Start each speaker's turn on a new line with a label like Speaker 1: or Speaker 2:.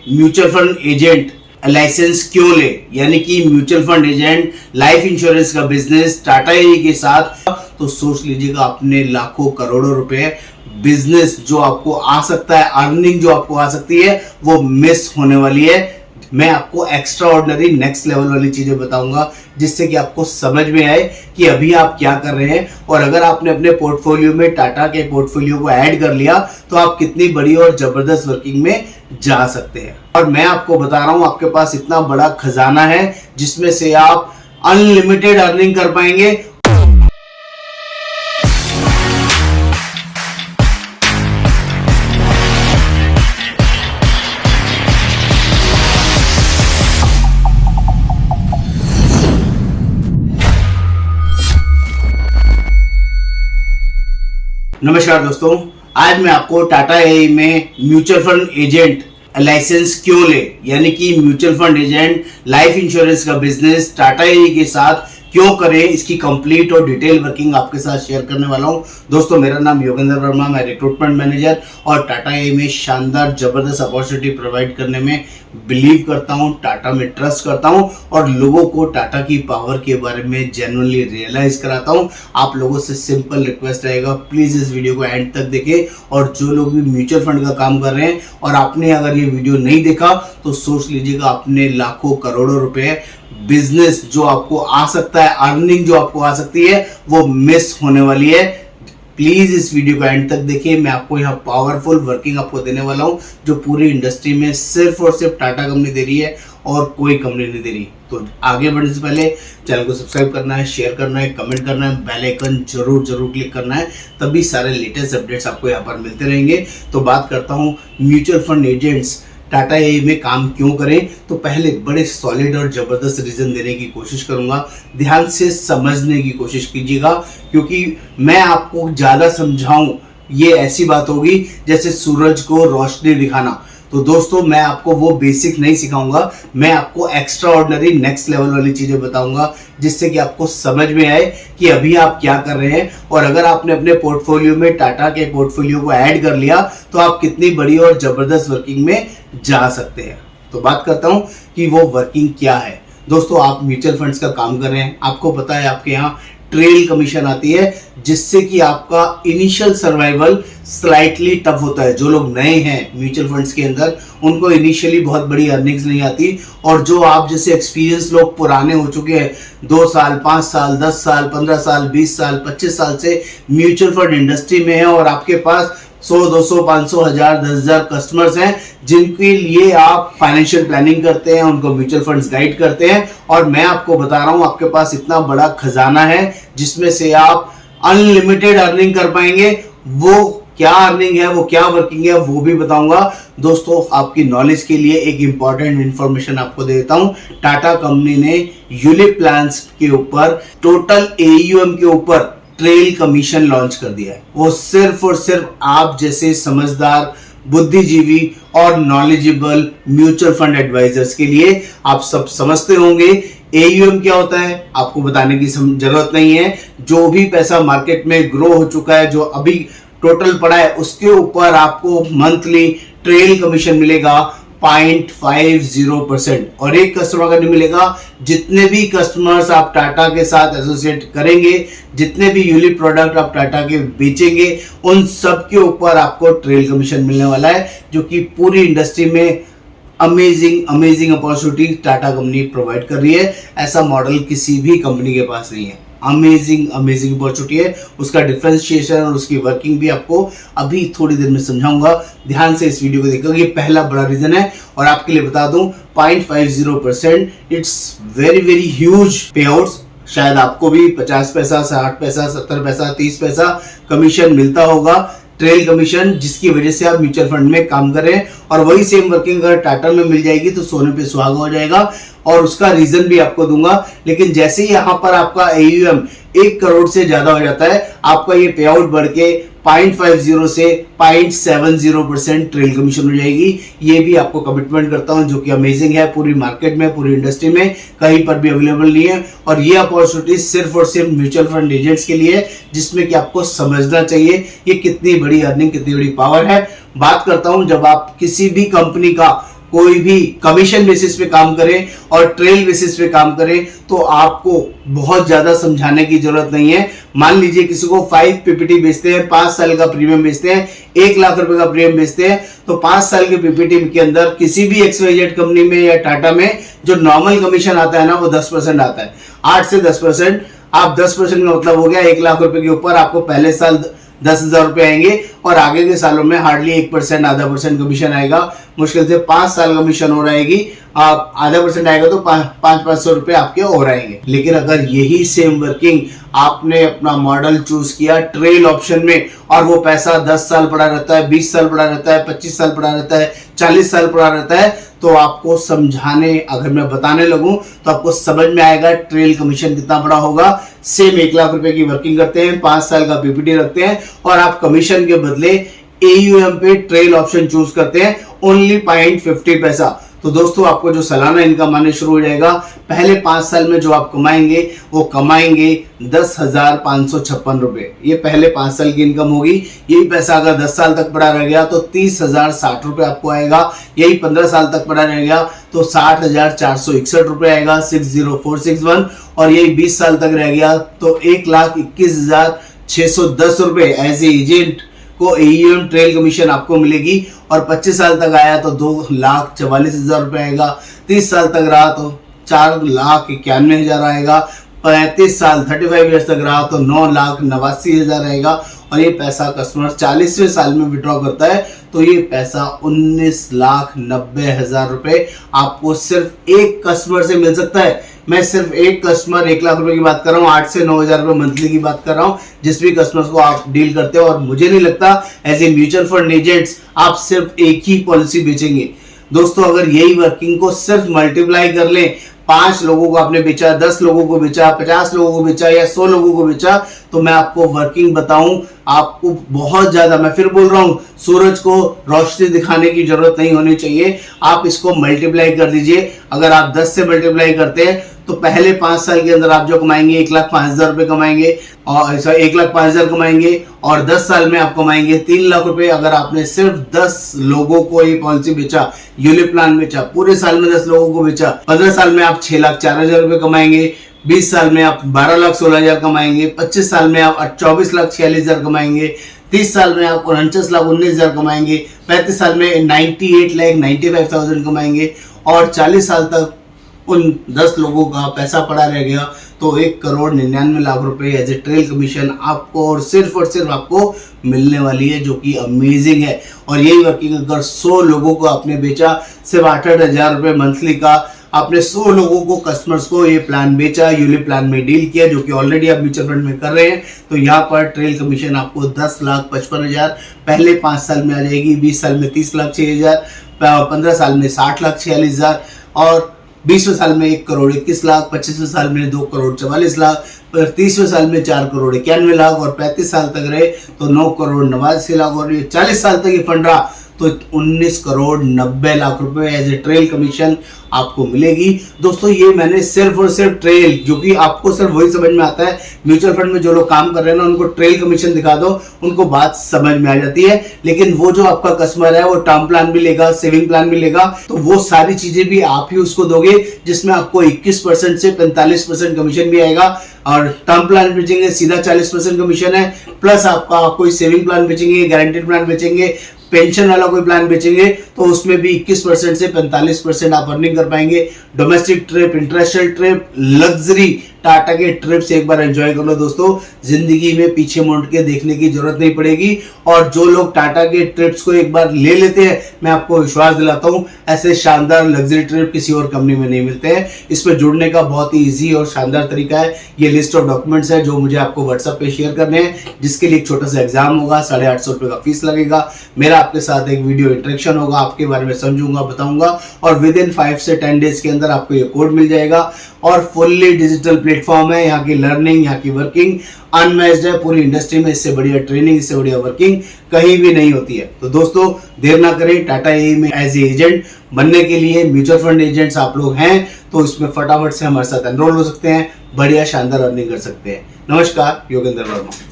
Speaker 1: Mutual fund agent licence क्यों ले, यानी कि mutual fund agent life insurance का बिजनेस टाटा ए के साथ, तो सोच लीजिएगा अपने लाखों करोड़ों रुपए बिजनेस जो आपको आ सकता है, अर्निंग जो आपको आ सकती है वो मिस होने वाली है। मैं आपको एक्स्ट्रा ऑर्डिनरी नेक्स्ट लेवल वाली चीजें बताऊंगा जिससे कि आपको समझ में आए कि अभी आप क्या कर रहे हैं, और अगर आपने अपने पोर्टफोलियो में टाटा के पोर्टफोलियो को ऐड कर लिया तो आप कितनी बड़ी और जबरदस्त वर्किंग में जा सकते हैं। और मैं आपको बता रहा हूं आपके पास इतना बड़ा खजाना है जिसमें से आप अनलिमिटेड अर्निंग कर पाएंगे। नमस्कार दोस्तों, आज मैं आपको टाटा ए में म्यूचुअल फंड एजेंट लाइसेंस क्यों ले, यानी कि mutual fund agent life insurance का बिजनेस टाटा ए के साथ क्यों करें, इसकी कंप्लीट और डिटेल वर्किंग आपके साथ शेयर करने वाला हूं। दोस्तों, मेरा नाम योगेंद्र वर्मा, मैं रिक्रूटमेंट मैनेजर और टाटा ए में शानदार जबरदस्त अपॉर्चुनिटी प्रोवाइड करने में बिलीव करता हूं, टाटा में ट्रस्ट करता हूं और लोगों को टाटा की पावर के बारे में जेन्युइनली रियलाइज कराता हूं। आप लोगों से सिंपल रिक्वेस्ट रहेगा, प्लीज इस वीडियो को एंड तक देखें। और जो लोग भी म्यूचुअल फंड का काम कर रहे हैं और आपने अगर ये वीडियो नहीं देखा तो सोच लीजिएगा अपने लाखों करोड़ों रुपए बिजनेस जो आपको आ सकता है, अर्निंग जो आपको आ सकती है वो मिस होने वाली है। प्लीज इस वीडियो को एंड तक देखिए। मैं आपको यहाँ पावरफुल वर्किंग आपको देने वाला हूँ जो पूरी इंडस्ट्री में सिर्फ और सिर्फ टाटा कंपनी दे रही है और कोई कंपनी नहीं दे रही। तो आगे बढ़ने से पहले चैनल को सब्सक्राइब करना है, शेयर करना है, कमेंट करना है, बेल आइकन जरूर क्लिक करना है, तभी सारे लेटेस्ट अपडेट्स आपको यहाँ पर मिलते रहेंगे। तो बात करता हूँ म्यूचुअल फंड एजेंट्स टाटा ए में काम क्यों करें। तो पहले बड़े सॉलिड और जबरदस्त रीजन देने की कोशिश करूंगा, ध्यान से समझने की कोशिश कीजिएगा, क्योंकि मैं आपको ज्यादा समझाऊं ये ऐसी बात होगी जैसे सूरज को रोशनी दिखाना। तो दोस्तों, मैं आपको वो बेसिक नहीं सिखाऊंगा, मैं आपको एक्स्ट्रा ऑर्डिनरी नेक्स्ट लेवल वाली चीजें बताऊंगा जिससे कि आपको समझ में आए कि अभी आप क्या कर रहे हैं, और अगर आपने अपने पोर्टफोलियो में टाटा के पोर्टफोलियो को ऐड कर लिया तो आप कितनी बड़ी और जबरदस्त वर्किंग में जा सकते हैं। तो बात करता हूं कि वो वर्किंग क्या है। दोस्तों, आप म्यूचुअल फंड्स का काम कर रहे हैं, आपको पता है आपके यहाँ ट्रेल कमीशन आती है जिससे कि आपका इनिशियल सर्वाइवल स्लाइटली टफ होता है। जो लोग नए हैं म्यूचुअल फंड्स के अंदर उनको इनिशियली बहुत बड़ी अर्निंग्स नहीं आती, और जो आप जैसे एक्सपीरियंस लोग पुराने हो चुके हैं, 2 साल 5 साल 10 साल 15 साल 20 साल 25 साल से म्यूचुअल फंड इंडस्ट्री में है और आपके पास 100 200 500 1000 10,000 कस्टमर्स हैं जिनके लिए आप फाइनेंशियल प्लानिंग करते हैं, उनको म्यूचुअल फंड्स गाइड करते हैं। और मैं आपको बता रहा हूं आपके पास इतना बड़ा खजाना है जिसमें से आप अनलिमिटेड अर्निंग कर पाएंगे। वो क्या अर्निंग है, वो क्या वर्किंग है, वो भी बताऊंगा। दोस्तों, आपकी नॉलेज के लिए एक इंपॉर्टेंट इंफॉर्मेशन आपको दे देता हूं। टाटा कंपनी ने यूलिप प्लान्स के ऊपर टोटल एयूएम के ऊपर ट्रेल कमीशन लॉन्च कर दिया है। वो सिर्फ और सिर्फ आप जैसे समझदार, बुद्धिजीवी और नॉलेजेबल म्यूचुअल फंड एडवाइजर्स के लिए। आप सब समझते होंगे एयूएम क्या होता है, आपको बताने की जरूरत नहीं है। जो भी पैसा मार्केट में ग्रो हो चुका है, जो अभी टोटल पड़ा है, उसके ऊपर आपको मंथली ट्रेल कमीशन मिलेगा 0.50%, और एक कस्टमर का नहीं मिलेगा। जितने भी कस्टमर्स आप टाटा के साथ एसोसिएट करेंगे, जितने भी यूलिप प्रोडक्ट आप टाटा के बेचेंगे, उन सब के ऊपर आपको ट्रेल कमीशन मिलने वाला है, जो कि पूरी इंडस्ट्री में amazing opportunity Tata company provide कर रही है। ऐसा मॉडल किसी भी कंपनी के पास नहीं है। अमेजिंग अपॉर्चुनिटी है। उसका डिफरेंशिएशन और उसकी वर्किंग भी आपको अभी थोड़ी देर में समझाऊंगा। ध्यान से इस वीडियो को देखो, ये पहला बड़ा रीजन है। और आपके लिए बता दूं 0.50%, इट्स वेरी ह्यूज पे आउट्स। शायद आपको भी 50 पैसा 60 पैसा 70 पैसा 30 पैसा कमीशन मिलता होगा, ट्रेल कमीशन, जिसकी वजह से आप म्यूचुअल फंड में काम कर रहे हैं। और वही सेम वर्किंग अगर टाटा में मिल जाएगी तो सोने पे सुहागा हो जाएगा, और उसका रीजन भी आपको दूंगा। लेकिन जैसे ही यहां पर आपका एयूएम 1 करोड़ से ज्यादा हो जाता है, आपका ये पे आउट बढ़ के 0.50 से 0.70% ट्रेल कमीशन हो जाएगी। ये भी आपको कमिटमेंट करता हूं, जो कि अमेजिंग है। पूरी मार्केट में, पूरी इंडस्ट्री में कहीं पर भी अवेलेबल नहीं है। और ये अपॉर्चुनिटी सिर्फ और सिर्फ म्यूचुअल फंड एजेंट्स के लिए है, जिसमें कि आपको समझना चाहिए ये कितनी बड़ी अर्निंग, कितनी बड़ी पावर है। बात करता हूं, जब आप किसी भी कंपनी का कोई भी कमीशन बेसिस पे काम करें और ट्रेल बेसिस पे काम करें तो आपको बहुत ज्यादा समझाने की जरूरत नहीं है। मान लीजिए किसी को 5 पीपीटी बेचते हैं, 5 साल का प्रीमियम बेचते हैं, 1 लाख रुपए का प्रीमियम बेचते हैं, तो 5 साल के पीपीटी के अंदर किसी भी XYZ कंपनी में या टाटा में जो नॉर्मल कमीशन आता है ना वो 10% आता है, 8 से 10%। आप 10% का मतलब हो गया 1 लाख रुपए के ऊपर आपको पहले साल 10,000 रुपए आएंगे और आगे के सालों में हार्डली 1%, आधा परसेंट कमीशन आएगा। मुश्किल से 5 साल कमीशन हो रहेगी, आप आधा परसेंट आएगा तो 500 रुपए आपके और आएंगे। लेकिन अगर यही सेम वर्किंग आपने अपना मॉडल चूज किया ट्रेल ऑप्शन में और वो पैसा 10 साल पड़ा रहता है, 20 साल पड़ा रहता है, 25 साल पड़ा रहता है, 40 साल पड़ा रहता है, तो आपको समझाने अगर मैं बताने लगूं तो आपको समझ में आएगा ट्रेल कमीशन कितना बड़ा होगा। सेम 1 लाख रुपए की वर्किंग करते हैं, 5 साल का पीपीटी रखते हैं और आप कमीशन के बदले AUM पे ट्रेल ऑप्शन चूज करते हैं ओनली 0.50 पैसा। तो दोस्तों आपको जो सालाना इनकम आने शुरू हो जाएगा, पहले 5 साल में जो आप कमाएंगे वो कमाएंगे 10,556 रुपए। ये पहले 5 साल की इनकम होगी। यही पैसा अगर 10 साल तक पड़ा रह गया तो 30,060 रुपए आपको आएगा। यही 15 साल तक पड़ा रह गया तो 60,461 रुपए आएगा, 60461। और यही 20 साल तक रह गया तो 1,21,610 रुपए एज ए एजेंट को AUM ट्रेल कमीशन आपको मिलेगी। और 25 साल तक आया तो 2,44,000 रुपए आएगा। 30 साल तक रहा तो 4,91,000 आएगा। 35 साल 35 ईयर्स तक रहा तो 9,89,000 आएगा। और ये पैसा कस्टमर 40वें साल में विड्रॉ करता है तो ये पैसा 19,90,000 रुपए आपको सिर्फ एक कस्टमर से मिल सकता है। मैं सिर्फ एक कस्टमर 1 लाख रुपए की बात कर रहा हूँ, 8 से 9,000 रुपए मंथली की बात कर रहा हूँ जिस भी कस्टमर्स को आप डील करते हो। और मुझे नहीं लगता as a mutual fund agents आप सिर्फ एक ही पॉलिसी बेचेंगे। दोस्तों अगर यही वर्किंग को सिर्फ मल्टीप्लाई कर लें, 5 लोगों को आपने बेचा, 10 लोगों को बेचा, 50 लोगों को बेचा या 100 लोगों को बेचा, तो मैं आपको वर्किंग बताऊं आपको बहुत ज्यादा, मैं फिर बोल रहा हूं, सूरज को रोशनी दिखाने की जरूरत नहीं होनी चाहिए। आप इसको मल्टीप्लाई कर दीजिए। अगर आप 10 से मल्टीप्लाई करते हैं तो पहले 5 साल के अंदर आप जो कमाएंगे 1,05,000 रुपए कमाएंगे और 1,05,000 कमाएंगे और 10 साल में आप कमाएंगे 3 लाख रुपए। अगर आपने सिर्फ 10 लोगों को ये पॉलिसी बेचा, यूलिप प्लान बेचा, पूरे साल में 10 लोगों को बेचा, 15 साल में आप 6,04,000 रुपए कमाएंगे, 20 साल में आप 12,16,000 कमाएंगे, 25 साल में आप 24,46,000 कमाएंगे, 30 साल में आप 49,19,000 कमाएंगे, 35 साल में 98,95,000 कमाएंगे और 40 साल तक उन 10 लोगों का पैसा पड़ा रह गया तो 1,99,00,000 रुपए एज ए ट्रेल कमीशन आपको और सिर्फ आपको मिलने वाली है, जो कि अमेजिंग है। और यही वर्किंग अगर 100 लोगों को आपने बेचा, सिर्फ 8,000 रुपए मंथली का, आपने 100 लोगों को कस्टमर्स को ये प्लान बेचा, यूलिप प्लान में डील किया, जो कि ऑलरेडी आप म्यूचुअल फंड में कर रहे हैं, तो यहाँ पर ट्रेल कमीशन आपको 10,55,000 पहले 5 साल में आ जाएगी, 20 साल में 30,06,000, 15 साल में 60,46,000 और 20वें साल में 1,21,00,000, 25वें साल में 2,44,00,000, 30वें साल में 4,91,00,000 और 35 साल तक रहे तो 9,89,00,000 और ये 40 साल तक ये फंड रहा तो 19,90,00,000 रुपए एज ए ट्रेल कमीशन आपको मिलेगी। दोस्तों ये मैंने सिर्फ और सिर्फ ट्रेल, जो कि आपको सिर्फ वही समझ में आता है, म्यूचुअल फंड में जो लोग काम कर रहे हैं ना उनको ट्रेल कमीशन दिखा दो उनको बात समझ में आ जाती है। लेकिन वो जो आपका कस्टमर है वो टर्म प्लान भी लेगा, सेविंग प्लान भी लेगा, तो वो सारी चीजें भी आप ही उसको दोगे जिसमें आपको 21% से 45% कमीशन भी आएगा। और टर्म प्लान बेचेंगे सीधा 40% कमीशन है, प्लस आपका कोई सेविंग प्लान बेचेंगे, गारंटेड प्लान बेचेंगे, पेंशन वाला कोई प्लान बेचेंगे तो उसमें भी 21% से 45% आप अर्निंग कर पाएंगे। Domestic trip, international trip, luxury Tata के ट्रिप से एक बार एंजॉय कर लो दोस्तों, जिंदगी में पीछे मुड़ के देखने की जरूरत नहीं पड़ेगी। और जो लोग टाटा के ट्रिप्स को एक बार ले लेते हैं, मैं आपको विश्वास दिलाता हूं ऐसे शानदार लग्जरी ट्रिप किसी और कंपनी में नहीं मिलते हैं। इसमें जुड़ने का बहुत ही इजी और शानदार तरीका है। ये लिस्ट ऑफ डॉक्यूमेंट्स है जो मुझे आपको व्हाट्सएप पे शेयर करने हैं, जिसके लिए एक छोटा सा एग्जाम होगा, 850 रुपए का फीस लगेगा। मेरा आपके साथ एक वीडियो इंटरेक्शन होगा, आपके बारे में समझूंगा, बताऊंगा और विद इन 5 से 10 डेज के अंदर आपको ये कोड मिल जाएगा। और फुल्ली डिजिटल प्लेटफॉर्म है, यहाँ की लर्निंग, यहाँ की वर्किंग अनमैच्ड है पूरी इंडस्ट्री में। इससे बढ़िया ट्रेनिंग, इससे बढ़िया वर्किंग कहीं भी नहीं होती है। तो दोस्तों देर ना करें, टाटा एआई में एज ए एजेंट बनने के लिए, म्यूचुअल फंड एजेंट्स आप लोग हैं तो इसमें फटाफट से हमारे साथ एनरोल हो सकते हैं, बढ़िया शानदार अर्निंग कर सकते हैं। नमस्कार, योगेंद्र वर्मा।